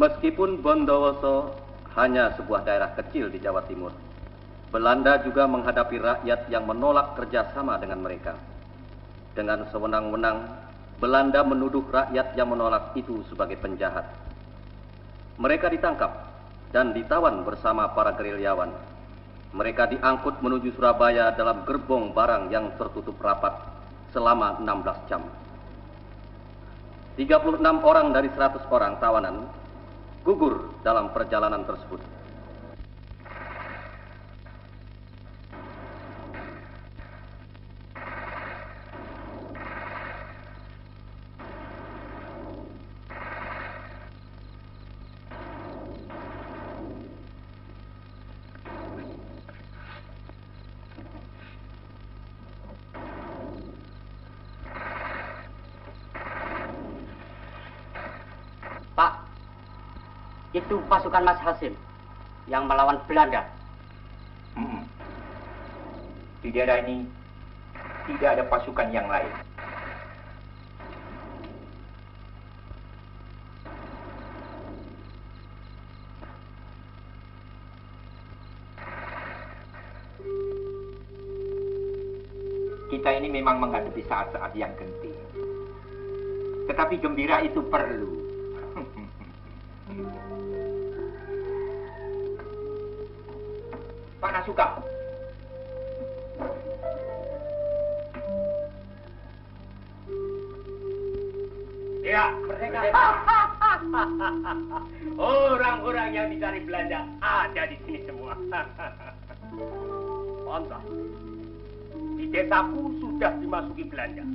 Meskipun Bondowoso hanya sebuah daerah kecil di Jawa Timur, Belanda juga menghadapi rakyat yang menolak kerjasama dengan mereka. Dengan sewenang-wenang, Belanda menuduh rakyat yang menolak itu sebagai penjahat. Mereka ditangkap dan ditawan bersama para gerilyawan. Mereka diangkut menuju Surabaya dalam gerbong barang yang tertutup rapat selama 16 jam. 36 orang dari 100 orang tawanan gugur dalam perjalanan tersebut. Itu pasukan Mas Hasim yang melawan Belanda. Di daerah ini tidak ada pasukan yang lain. Kita ini memang menghadapi saat-saat yang genting. Tetapi gembira itu perlu. Pak Nasuka. Ya, merdeka. Orang-orang yang dicari Belanda ada di sini semua. Pantas. Di desaku sudah dimasuki Belanda.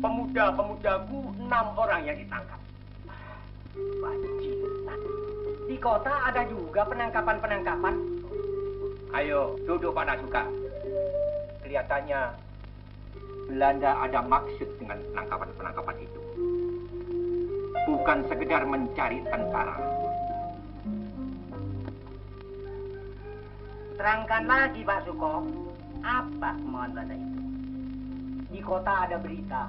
Pemuda-pemudaku 6 orang yang ditangkap. Bajingan. Di kota ada juga penangkapan-penangkapan. Ayo, duduk Pak Nasuka. Kelihatannya Belanda ada maksud dengan penangkapan-penangkapan itu. Bukan sekedar mencari tentara. Terangkan lagi Pak Suko, apa kemauan Belanda itu? Di kota ada berita,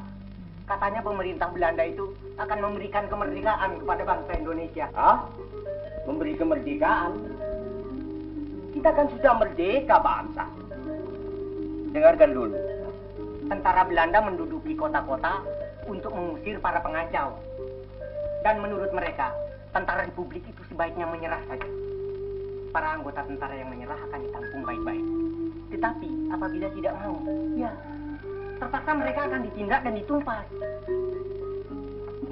katanya pemerintah Belanda itu akan memberikan kemerdekaan kepada bangsa Indonesia. Hah? Memberi kemerdekaan? Kita kan sudah merdeka bangsa. Dengarkan dulu. Tentara Belanda menduduki kota-kota untuk mengusir para pengacau. Dan menurut mereka, tentara Republik itu sebaiknya menyerah saja. Para anggota tentara yang menyerah akan ditampung baik-baik. Tetapi apabila tidak mau, ya terpaksa mereka akan ditindak dan ditumpas.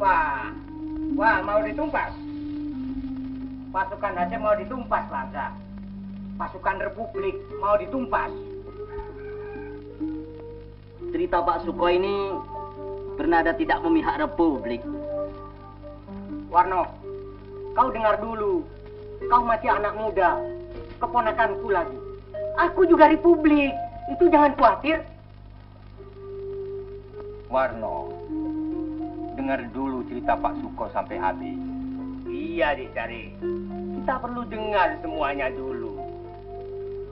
Wah, mau ditumpas? Pasukan Hasim mau ditumpas bangsa. Pasukan Republik mau ditumpas. Cerita Pak Suko ini bernada tidak memihak Republik. Warno, kau dengar dulu. Kau masih anak muda, keponakanku lagi. Aku juga Republik, itu jangan khawatir. Warno, dengar dulu cerita Pak Suko sampai habis. Iya, Dicari. Kita perlu dengar semuanya dulu.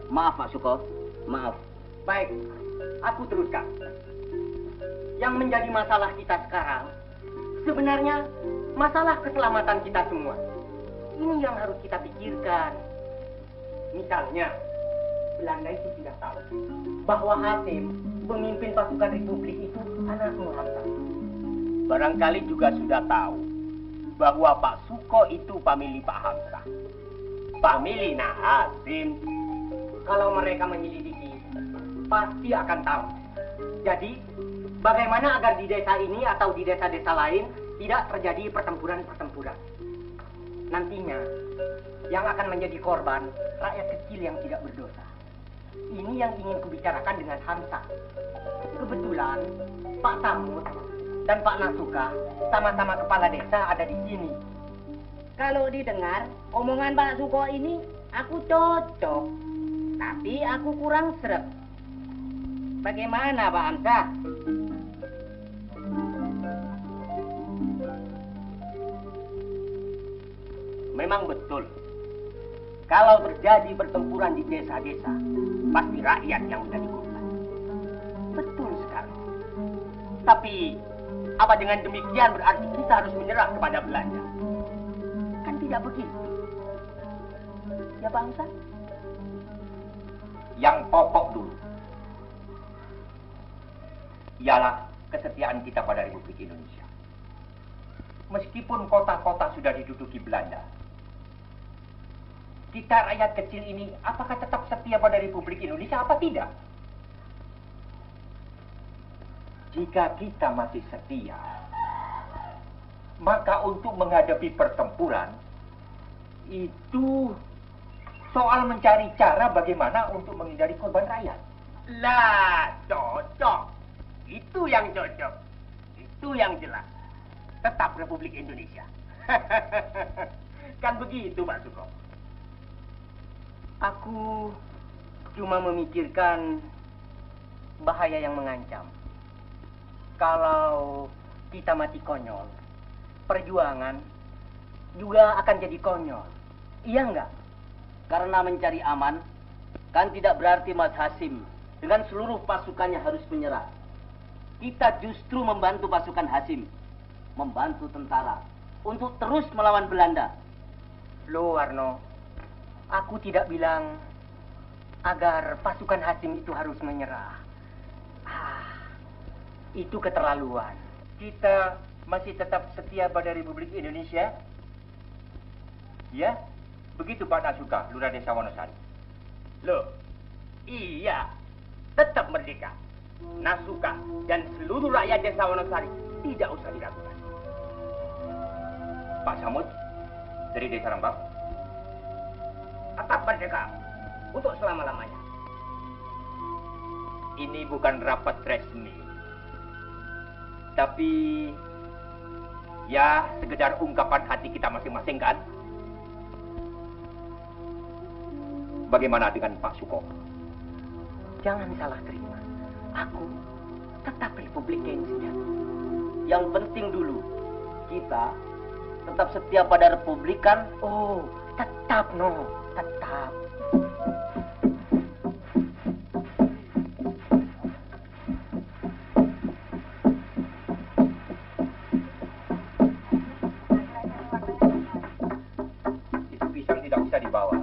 Maaf Pak Suko, maaf. Baik, aku teruskan. Yang menjadi masalah kita sekarang, sebenarnya masalah keselamatan kita semua. Ini yang harus kita pikirkan. Misalnya, Belanda itu tidak tahu bahwa Hasim, pemimpin pasukan Republik itu anakmu Hamzah. Barangkali juga sudah tahu bahwa Pak Suko itu famili Pak Hamzah. Famili Hasim. Kalau mereka menyelidiki, pasti akan tahu. Jadi, bagaimana agar di desa ini atau di desa-desa lain tidak terjadi pertempuran-pertempuran. Nantinya, yang akan menjadi korban, rakyat kecil yang tidak berdosa. Ini yang ingin kubicarakan dengan Hamzah. Kebetulan, Pak Samud dan Pak Nasuka sama-sama kepala desa ada di sini. Kalau didengar, omongan Pak Suko ini, aku cocok. Tapi aku kurang sreg. Bagaimana Pak Hamzah? Memang betul. Kalau terjadi pertempuran di desa-desa, pasti rakyat yang menjadi korban. Betul sekali. Tapi, apa dengan demikian berarti kita harus menyerah kepada Belanda? Kan tidak begitu. Ya bangsa? Yang pokok dulu ialah kesetiaan kita pada Republik Indonesia. Meskipun kota-kota sudah diduduki Belanda, kita rakyat kecil ini apakah tetap setia pada Republik Indonesia apa tidak? Jika kita masih setia, maka untuk menghadapi pertempuran itu soal mencari cara bagaimana untuk menghindari korban rakyat. Lah, cocok. Itu yang cocok. Itu yang jelas. Tetap Republik Indonesia. Kan begitu, Pak Suko. Aku cuma memikirkan bahaya yang mengancam. Kalau kita mati konyol, perjuangan juga akan jadi konyol. Iya enggak? Karena mencari aman, kan tidak berarti Mas Hasim dengan seluruh pasukannya harus menyerah. Kita justru membantu pasukan Hasim, membantu tentara untuk terus melawan Belanda. Loh, Warno, aku tidak bilang agar pasukan Hasim itu harus menyerah. Itu keterlaluan. Kita masih tetap setia pada Republik Indonesia? Ya, begitu Pak Nasuka, Lurah Desa Wonosari. Loh, iya. Tetap merdeka. Nasuka dan seluruh rakyat Desa Wonosari tidak usah diragukan. Pak Samud, dari Desa Rembang. Tetap merdeka untuk selama-lamanya. Ini bukan rapat resmi, tapi ya sekedar ungkapan hati kita masing-masing kan? Bagaimana dengan Pak Suko? Jangan salah terima. Aku tetap Republikansia. Yang penting dulu, kita tetap setia pada Republikan. Oh, tetap, no. Tetap. Itu pisang tidak bisa dibawa.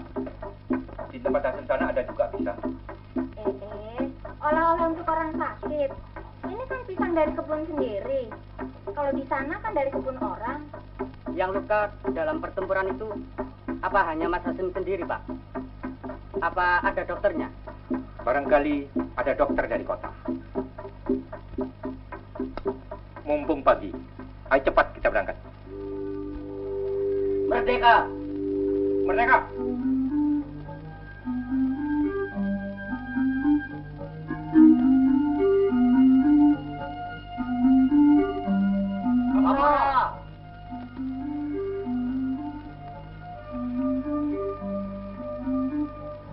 Di tempat hasil sana ada juga pisang. Oleh-oleh untuk orang sakit. Ini kan pisang dari kebun sendiri. Kalau di sana kan dari kebun orang. Yang luka dalam pertempuran itu apa hanya Mas Hasim sendiri, Pak? Apa ada dokternya? Barangkali ada dokter dari kota. Mumpung pagi, ayo cepat kita berangkat. Merdeka! Merdeka!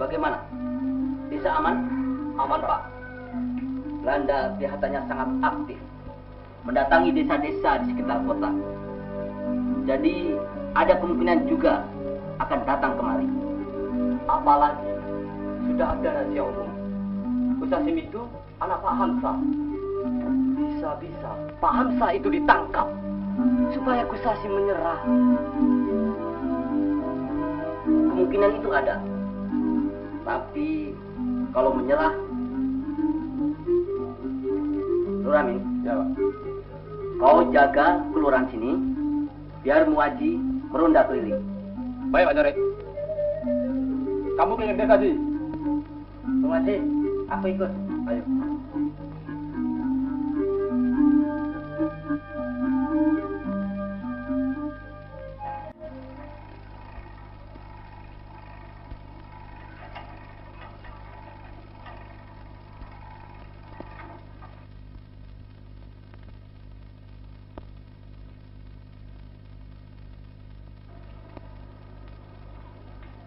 Bagaimana? Bisa aman? Aman, Pak. Belanda kelihatannya sangat aktif mendatangi desa-desa di sekitar kota. Jadi ada kemungkinan juga akan datang kemari. Apalagi sudah ada rahasia umum. Kusasim itu anak Pak Hamzah. Bisa-bisa Pak Hamzah itu ditangkap supaya Kusasim menyerah. Kemungkinan itu ada. Tapi kalau menyerah, Nuramin, Ya, Pak. kau jaga kelurahan sini, biar Muaji meronda keliling. Baik, Pak Jorek. Kamu keliling desa, Ji. Muaji, aku ikut. Ayo.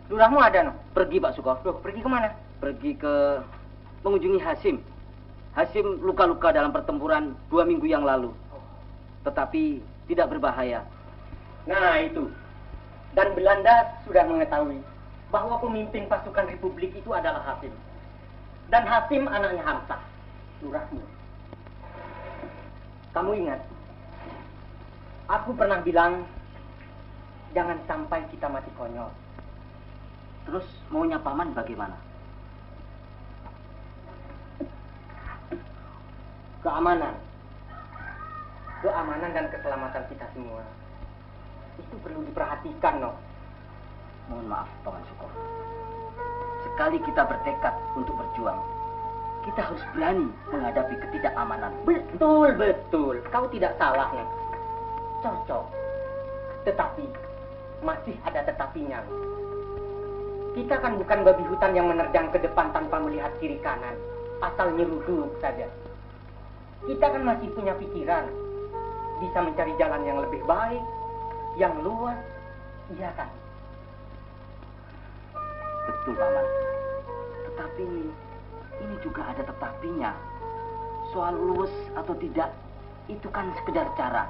Lurahmu ada, no? Pergi, Pak Suko. Loh, pergi kemana? Pergi ke mengunjungi Hasim. Hasim luka-luka dalam pertempuran 2 minggu yang lalu. Tetapi tidak berbahaya. Nah, itu. Dan Belanda sudah mengetahui bahwa pemimpin pasukan Republik itu adalah Hasim. Dan Hasim anaknya Hamzah, lurahmu. Kamu ingat, aku pernah bilang Jangan sampai kita mati konyol. Terus maunya paman bagaimana? Keamanan. Keamanan dan keselamatan kita semua. Itu perlu diperhatikan, no. Mohon maaf, Paman Suko. Sekali kita bertekad untuk berjuang, kita harus berani menghadapi ketidakamanan. Betul, betul. Kau tidak salah, no. Cocok. Tetapi, masih ada tetapinya, no. Kita kan bukan babi hutan yang menerjang ke depan tanpa melihat kiri kanan. Asal nyeruduk saja. Kita kan masih punya pikiran. Bisa mencari jalan yang lebih baik, yang luas. Iya kan? Betul, Paman. Tetapi ini juga ada tetapinya. Soal luwes atau tidak, itu kan sekedar cara.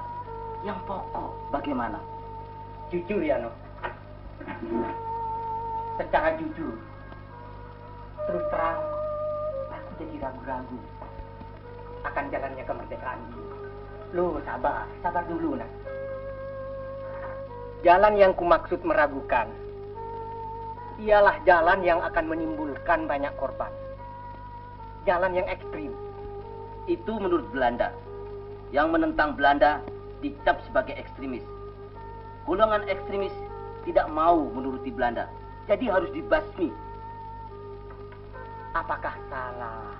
Yang pokok bagaimana? Jujur ya, no. Secara jujur, terus terang, aku jadi ragu-ragu akan jalannya kemerdekaan ini. Loh, sabar dulu, nak. Jalan yang kumaksud meragukan, ialah jalan yang akan menimbulkan banyak korban. Jalan yang ekstrim. Itu menurut Belanda. Yang menentang Belanda dicap sebagai ekstremis. Golongan ekstremis tidak mau menuruti Belanda. Jadi harus dibasmi. Apakah salah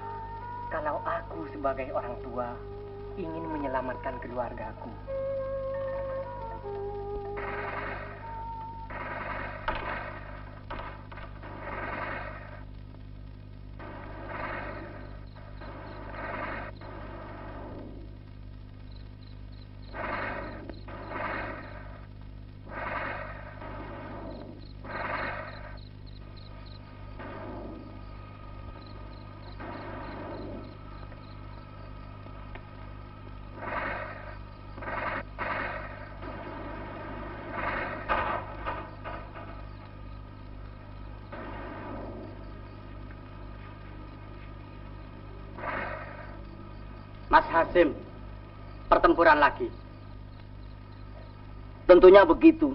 kalau aku sebagai orang tua ingin menyelamatkan keluargaku? Mas Hasim, pertempuran lagi. Tentunya begitu.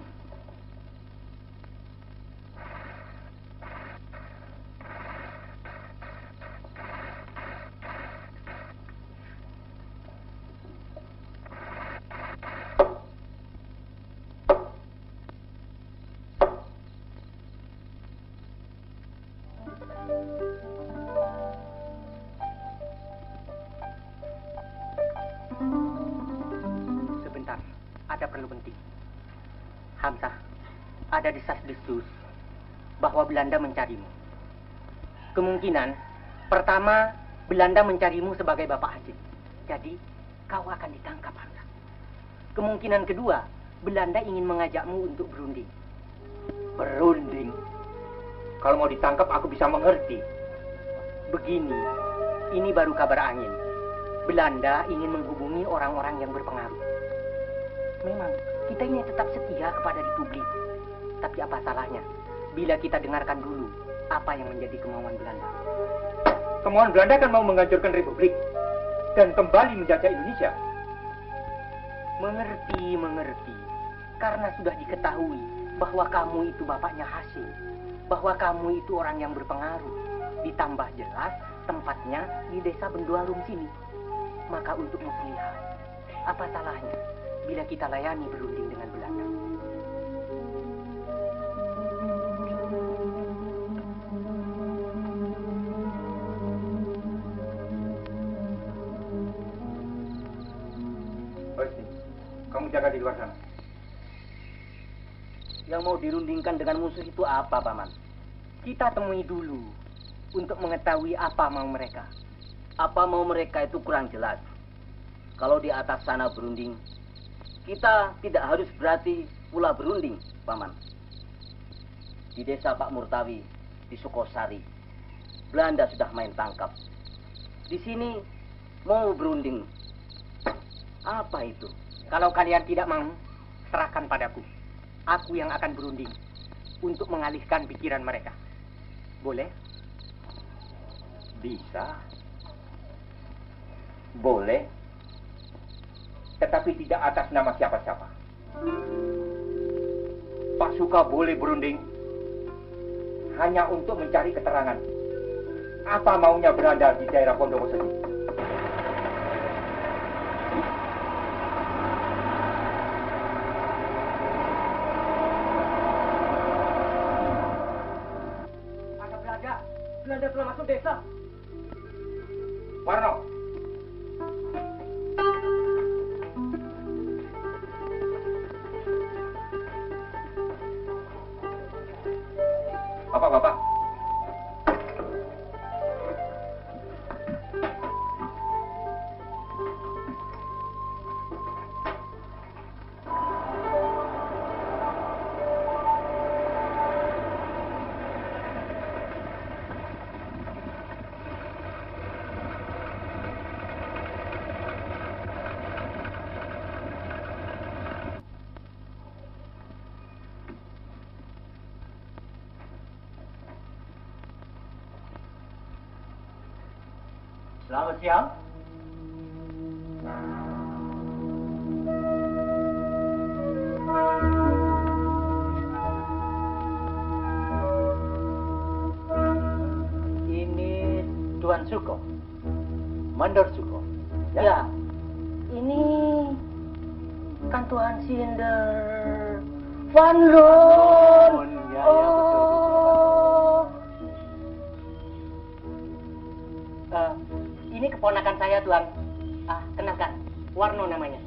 Sebentar, ada perlu penting. Hamzah, ada desas-desus bahwa Belanda mencarimu. Kemungkinan pertama, Belanda mencarimu sebagai Bapak Hasim. Jadi, kau akan ditangkap, Hamzah. Kemungkinan kedua, Belanda ingin mengajakmu untuk berunding. Berunding? Kalau mau ditangkap, aku bisa mengerti. Begini, ini baru kabar angin. Belanda ingin menghubungi orang-orang yang berpengaruh. Memang, kita ini tetap setia kepada Republik. Tapi apa salahnya bila kita dengarkan dulu apa yang menjadi kemauan Belanda? Kemauan Belanda kan mau menghancurkan Republik dan kembali menjajah Indonesia. Mengerti. Karena sudah diketahui bahwa kamu itu bapaknya Hasim. Bahwa kamu itu orang yang berpengaruh. Ditambah jelas tempatnya di desa Bendualum sini. Maka untuk muslihat, apa salahnya bila kita layani berunding dengan Belanda? Husni, kamu jaga di luar sana. Yang mau dirundingkan dengan musuh itu apa, Paman? Kita temui dulu untuk mengetahui apa mau mereka. Apa mau mereka itu kurang jelas. Kalau di atas sana berunding, kita tidak harus berarti pula berunding, Paman. Di desa Pak Murtawi, di Sukosari, Belanda sudah main tangkap. Di sini mau berunding. Apa itu? Kalau kalian tidak mau, serahkan padaku. Aku yang akan berunding untuk mengalihkan pikiran mereka. Boleh? Bisa. Boleh. Tetapi tidak atas nama siapa-siapa. Suka boleh berunding hanya untuk mencari keterangan apa maunya Belanda di daerah Bondowoso. Ada Belanda. Belanda telah masuk desa. Warno, Bapak. Selamat siang. Ini Tuan Suko, Mandor Suko. Ya, ini kan Tuan Sinder Van Loon. Ya, betul. Ini keponakan saya, Tuan. Kenalkan, Warno namanya.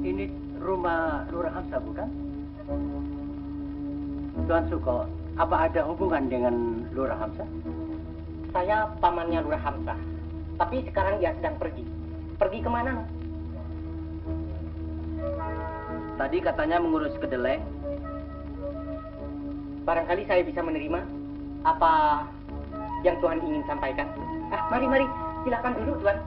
Ini rumah Lurah Hamzah, bukan? Tuan Suko, apa ada hubungan dengan Lurah Hamzah? Saya pamannya Lurah Hamzah. Tapi sekarang ia sedang pergi. Pergi kemana, no? Tadi katanya mengurus kedelai. Barangkali saya bisa menerima apa yang Tuhan ingin sampaikan. Mari, silakan duduk, Tuan.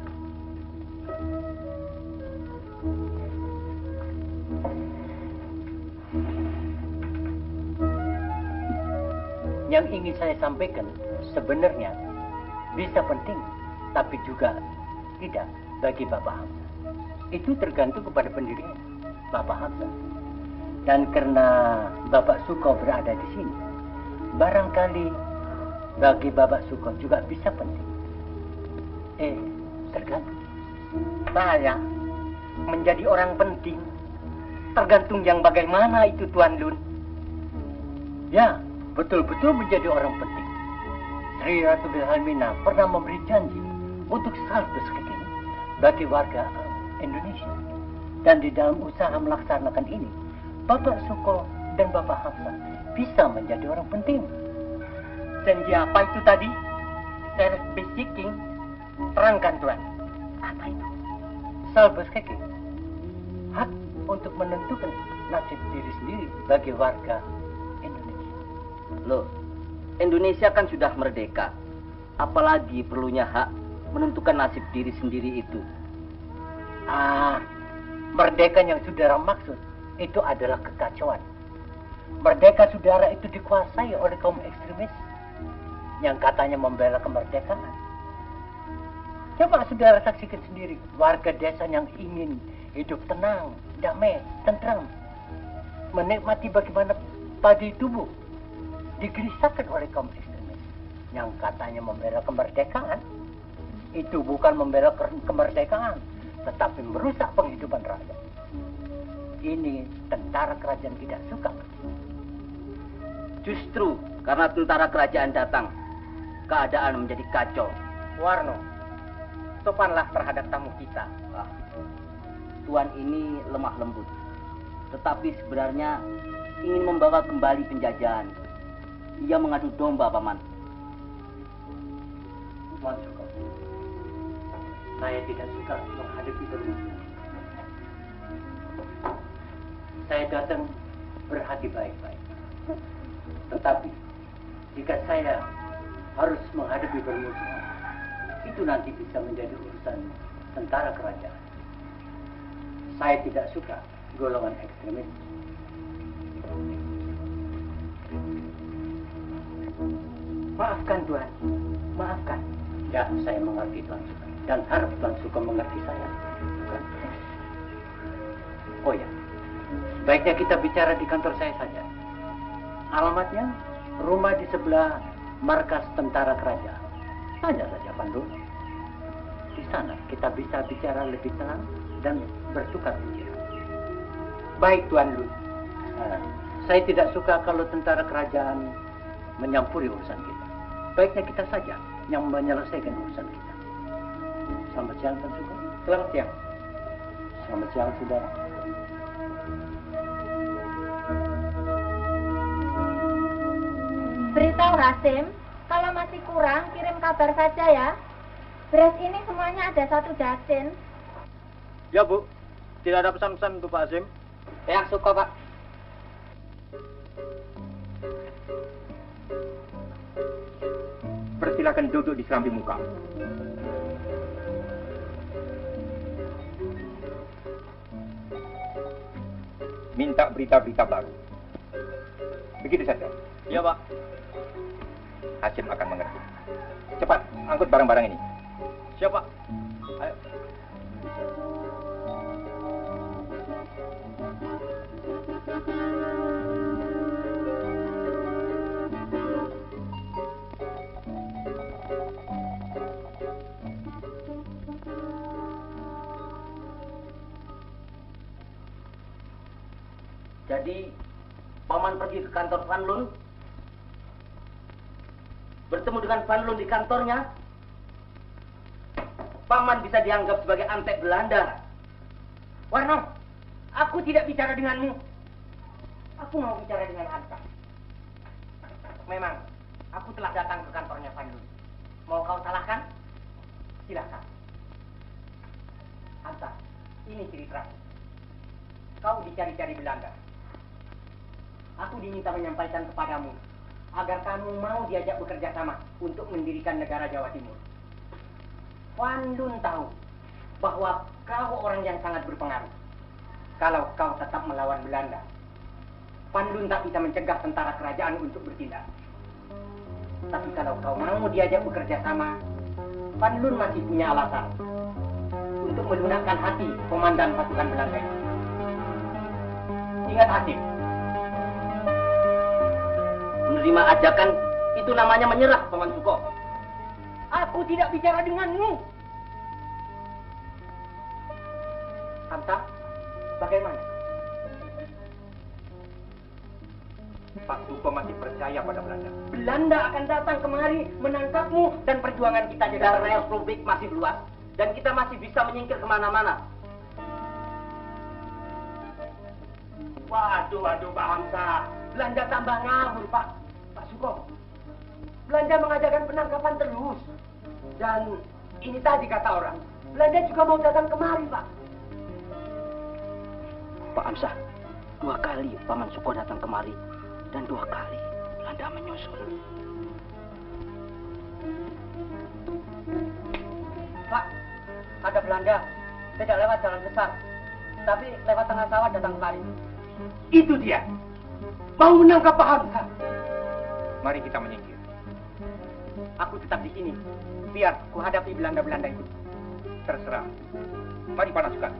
Yang ingin saya sampaikan sebenarnya bisa penting, tapi juga tidak bagi Bapak Hamzah. Itu tergantung kepada pendirinya, Bapak Hamzah. Dan karena Bapak Suko berada di sini, barangkali bagi Bapak Suko juga bisa penting. Tergantung. Saya menjadi orang penting tergantung yang bagaimana itu, Tuan Lun. Ya, betul-betul menjadi orang penting. Sri Ratu Wilhelmina pernah memberi janji untuk selalu bersekitar bagi warga Indonesia. Dan di dalam usaha melaksanakan ini, Bapak Suko dan Bapak Hamzah bisa menjadi orang penting. Janji apa itu tadi? Self-seeking. Terangkan, Tuan. Apa itu? Self-seeking. Hak untuk menentukan nasib diri sendiri bagi warga Indonesia. Loh, Indonesia kan sudah merdeka. Apalagi perlunya hak menentukan nasib diri sendiri itu. Merdeka yang saudara maksud itu adalah kekacauan. Merdeka saudara itu dikuasai oleh kaum ekstremis yang katanya membela kemerdekaan. Coba saudara saksikan sendiri warga desa yang ingin hidup tenang, damai, tentram, menikmati bagaimana padi tubuh digelisahkan oleh kaum ekstremis yang katanya membela kemerdekaan. Itu bukan membela kemerdekaan, tetapi merusak penghidupan rakyat. Ini tentara kerajaan tidak suka. Justru karena tentara kerajaan datang, keadaan menjadi kacau. Warno, sopanlah terhadap tamu kita. Tuan ini lemah lembut, tetapi sebenarnya ingin membawa kembali penjajahan. Ia mengadu domba, Paman. Tuan Suko, saya tidak suka menghadapi bermusuh. Saya datang berhati baik-baik. Tetapi jika saya harus menghadapi bermusuh, itu nanti bisa menjadi urusan tentara kerajaan. Saya tidak suka golongan ekstremis. Maafkan, Tuan. Maafkan. Ya, saya mengerti, Tuan Suko. Dan harap Tuan Suko mengerti saya. Bukan? Oh ya, baiknya kita bicara di kantor saya saja. Alamatnya rumah di sebelah markas tentara kerajaan. Tanya saja Pandu. Di sana kita bisa bicara lebih tenang dan bertukar pikiran. Baik Tuan Lun. Saya tidak suka kalau tentara kerajaan menyampuri urusan kita. Baiknya kita saja yang menyelesaikan urusan kita. Selamat siang, Tuan Suko. Selamat siang. Selamat siang, saudara. Beritahu Rasim, kalau masih kurang kirim kabar saja ya. Beras ini semuanya ada 1 dasin. Ya Bu, tidak ada pesan-pesan untuk Pak Azim. Yang suka Pak. Persilakan duduk di serambi muka. Minta berita-berita baru. Begitu saja. Ya Pak. Hasim akan mengerti. Cepat, angkut barang-barang ini. Siap Pak. Ayo. Jadi, Paman pergi ke kantor Van Loon, bertemu dengan Van Loon di kantornya. Paman bisa dianggap sebagai antek Belanda. Warno, aku tidak bicara denganmu. Aku mau bicara dengan Anta. Memang, aku telah datang ke kantornya Van Loon. Mau kau salahkan? Silakan. Anta, ini cerita. Kau dicari-cari Belanda. Aku diminta menyampaikan kepadamu agar kamu mau diajak bekerja sama untuk mendirikan negara Jawa Timur. Van Loon tahu bahwa kau orang yang sangat berpengaruh. Kalau kau tetap melawan Belanda, Van Loon tak bisa mencegah tentara kerajaan untuk bertindak. Tapi kalau kau mau diajak bekerja sama, Van Loon masih punya alasan untuk melunakkan hati komandan pasukan Belanda itu. Ingat Hasim, Menerima ajakan itu namanya menyerah, Paman Suko. aku tidak bicara denganmu. Anta, bagaimana? Pak Suko masih percaya pada Belanda. Belanda akan datang kemari menangkapmu dan perjuangan kita jadi Darah Republik masih luas dan kita masih bisa menyingkir kemana-mana. Waduh, Pak Hamzah. Belanda tambah ngawur, Pak. Pak Suko. Belanda mengadakan penangkapan terus. Dan ini tadi kata orang, Belanda juga mau datang kemari, Pak. Pak Amsah, 2 kali Paman Suko datang kemari dan 2 kali Belanda menyusul. Pak, ada Belanda. Tidak lewat jalan besar, tapi lewat tengah sawah datang kemari. Itu dia. Mau menangkap Pak Hamzah. Mari kita menyingkir. Aku tetap di sini, biar ku hadapi Belanda-Belanda itu. Terserah. Mari panaskan.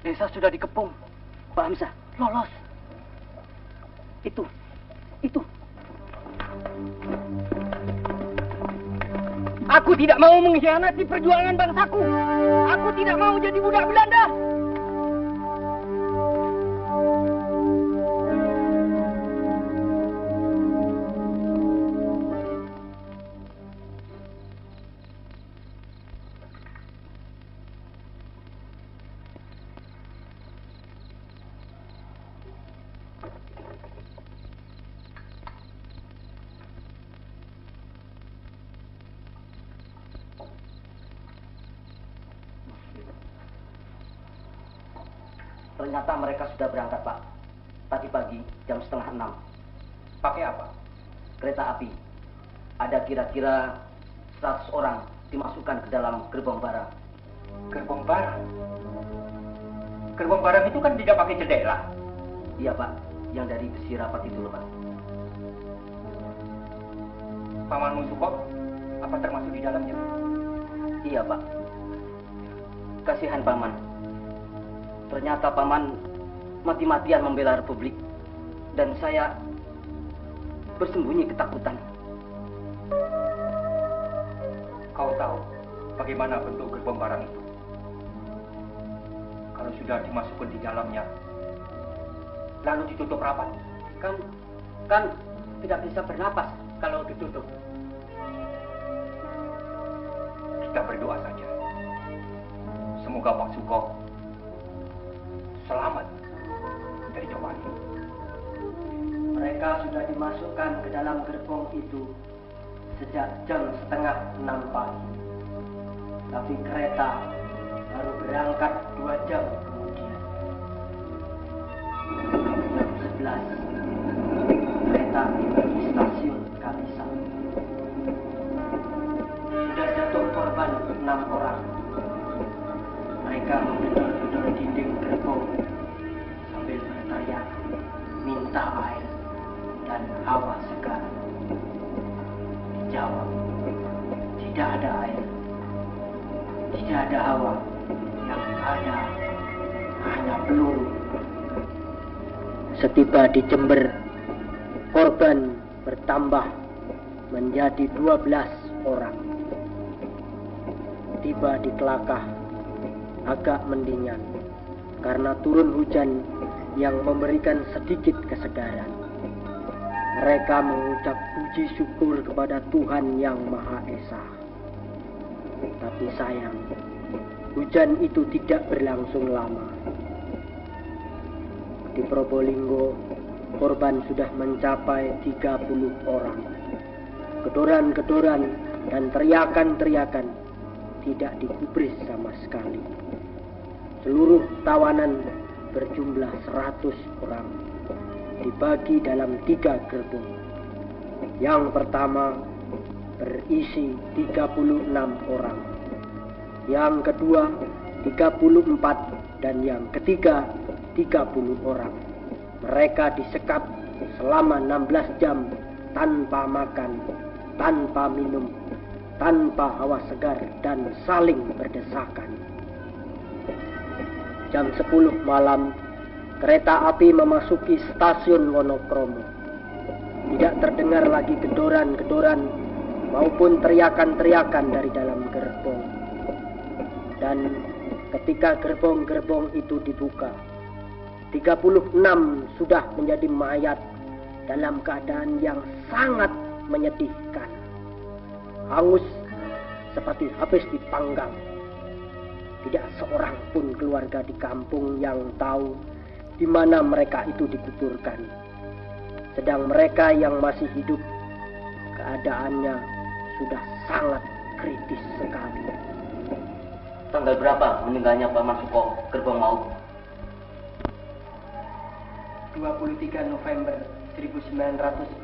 Desa sudah dikepung. Pak Hamzah, lolos. Itu. Aku tidak mau mengkhianati perjuangan bangsaku. Aku tidak mau jadi budak Belanda. Ternyata mereka sudah berangkat, Pak. Tadi pagi jam 5:30. Pakai apa? Kereta api. Ada kira-kira 100 orang dimasukkan ke dalam gerbong barang. Gerbong barang. Gerbong barang itu kan tidak pakai jendela. Iya, Pak. Yang dari besi rapat itu loh, Pak. Pamanmu Suko, apa termasuk di dalamnya? Iya, Pak. Kasihan Paman. Ternyata Paman mati-matian membela Republik. Dan saya bersembunyi ketakutan. Kau tahu bagaimana bentuk gerbong barang itu? Kalau sudah dimasukkan di dalamnya, lalu ditutup rapat. Kan tidak bisa bernapas kalau ditutup. Kita berdoa saja. Semoga Pak Suko selamat dari cobaan ini. Mereka sudah dimasukkan ke dalam gerbong itu sejak jam 5:30 pagi. Tapi kereta baru berangkat 2 jam kemudian. Jam 11, kereta tiba di stasiun Kalisang. Sudah jatuh korban 6 orang. Mereka menggedor-gedor dinding gerbong sambil berteriak minta air dan hawa segar. Dijawab, tidak ada air, tidak ada hawa, yang ada hanya peluru. Setiba di Jember, korban bertambah menjadi 12 orang. Tiba di Kelakah, agak mendingan karena turun hujan yang memberikan sedikit kesegaran. Mereka mengucap puji syukur kepada Tuhan yang Maha Esa. Tapi sayang, hujan itu tidak berlangsung lama. Di Probolinggo, korban sudah mencapai 30 orang. Gedoran-gedoran dan teriakan-teriakan tidak digubris sama sekali. Seluruh tawanan berjumlah 100 orang. Dibagi dalam 3 gerbong. Yang pertama berisi 36 orang. Yang kedua 34 dan yang ketiga 30 orang. Mereka disekap selama 16 jam tanpa makan, tanpa minum, tanpa hawa segar dan saling berdesakan. Jam 10 malam kereta api memasuki stasiun Wonokromo. Tidak terdengar lagi gedoran-gedoran maupun teriakan-teriakan dari dalam gerbong. Dan ketika gerbong-gerbong itu dibuka, 36 sudah menjadi mayat dalam keadaan yang sangat menyedihkan. Hangus seperti habis dipanggang. Tidak seorang pun keluarga di kampung yang tahu di mana mereka itu dikuburkan. Sedang mereka yang masih hidup, keadaannya sudah sangat kritis sekali. Tanggal berapa meninggalnya Paman Suko gerbong maut? 23 November 1947.